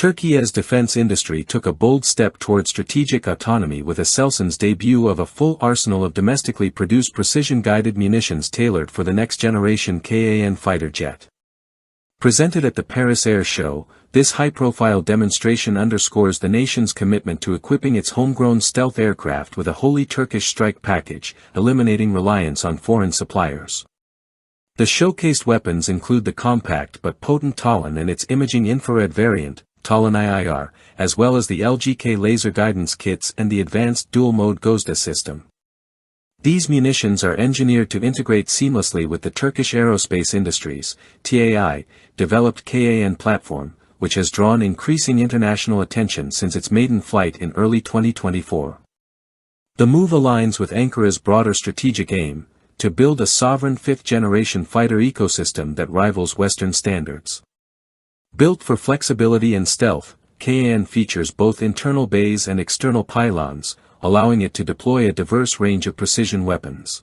Türkiye's defense industry took a bold step toward strategic autonomy with ASELSAN's debut of a full arsenal of domestically produced precision-guided munitions tailored for the next-generation KAAN fighter jet. Presented at the Paris Air Show, this high-profile demonstration underscores the nation's commitment to equipping its homegrown stealth aircraft with a wholly Turkish strike package, eliminating reliance on foreign suppliers. The showcased weapons include the compact but potent TAAN and its imaging infrared variant, TAAN IIR, as well as the LGK laser guidance kits and the advanced dual-mode GOZDA system. These munitions are engineered to integrate seamlessly with the Turkish Aerospace Industries, TAI, developed KAAN platform, which has drawn increasing international attention since its maiden flight in early 2024. The move aligns with Ankara's broader strategic aim, to build a sovereign fifth-generation fighter ecosystem that rivals Western standards. Built for flexibility and stealth, KAAN features both internal bays and external pylons, allowing it to deploy a diverse range of precision weapons.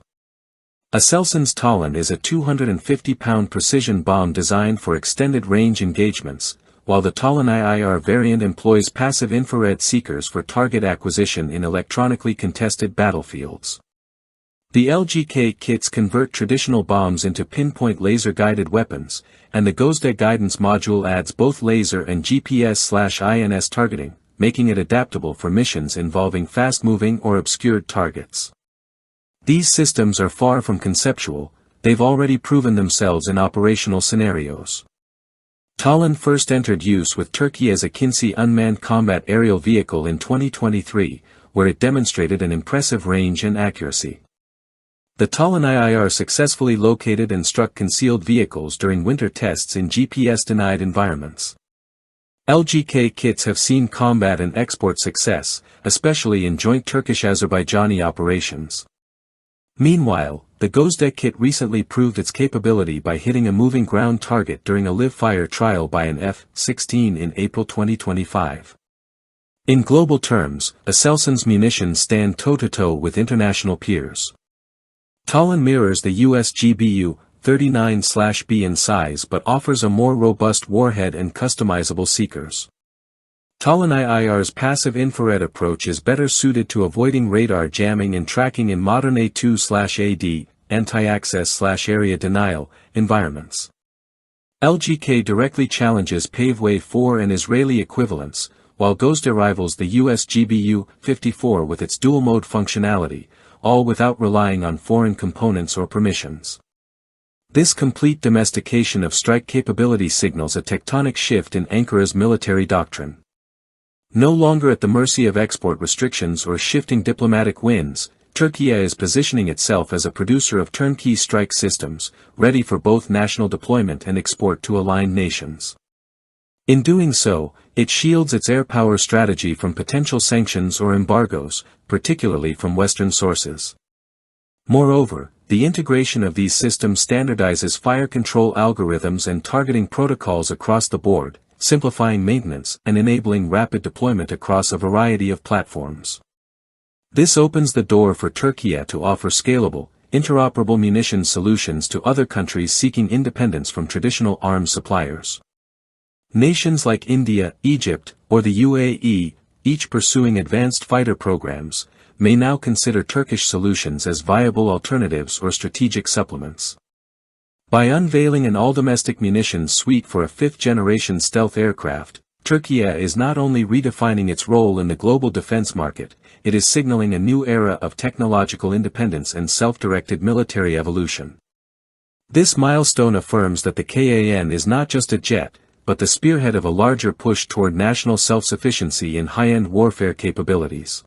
ASELSAN's TAAN is a 250-pound precision bomb designed for extended range engagements, while the TAAN IIR variant employs passive infrared seekers for target acquisition in electronically contested battlefields. The LGK kits convert traditional bombs into pinpoint laser-guided weapons, and the GOZDA guidance module adds both laser and GPS/INS targeting, making it adaptable for missions involving fast-moving or obscured targets. These systems are far from conceptual, they've already proven themselves in operational scenarios. TAAN first entered use with Türkiye's Akinci unmanned combat aerial vehicle in 2023, where it demonstrated an impressive range and accuracy. The TAAN IIR successfully located and struck concealed vehicles during winter tests in GPS-denied environments. LGK kits have seen combat and export success, especially in joint Turkish-Azerbaijani operations. Meanwhile, the GOZDA kit recently proved its capability by hitting a moving ground target during a live-fire trial by an F-16 in April 2025. In global terms, ASELSAN's munitions stand toe-to-toe with international peers. TAAN mirrors the US GBU-39/B in size but offers a more robust warhead and customizable seekers. TAAN IIR's passive infrared approach is better suited to avoiding radar jamming and tracking in modern A2/AD, anti-access/area denial, environments. LGK directly challenges Paveway 4 and Israeli equivalents, while GOZDA rivals the US GBU-54 with its dual-mode functionality, all without relying on foreign components or permissions. This complete domestication of strike capability signals a tectonic shift in Ankara's military doctrine. No longer at the mercy of export restrictions or shifting diplomatic winds, Türkiye is positioning itself as a producer of turnkey strike systems, ready for both national deployment and export to aligned nations. In doing so, it shields its airpower strategy from potential sanctions or embargoes, particularly from Western sources. Moreover, the integration of these systems standardizes fire control algorithms and targeting protocols across the board, simplifying maintenance and enabling rapid deployment across a variety of platforms. This opens the door for Türkiye to offer scalable, interoperable munitions solutions to other countries seeking independence from traditional arms suppliers. Nations like India, Egypt, or the UAE, each pursuing advanced fighter programs, may now consider Turkish solutions as viable alternatives or strategic supplements. By unveiling an all-domestic munitions suite for a fifth-generation stealth aircraft, Türkiye is not only redefining its role in the global defense market, it is signaling a new era of technological independence and self-directed military evolution. This milestone affirms that the KAAN is not just a jet, but the spearhead of a larger push toward national self-sufficiency in high-end warfare capabilities.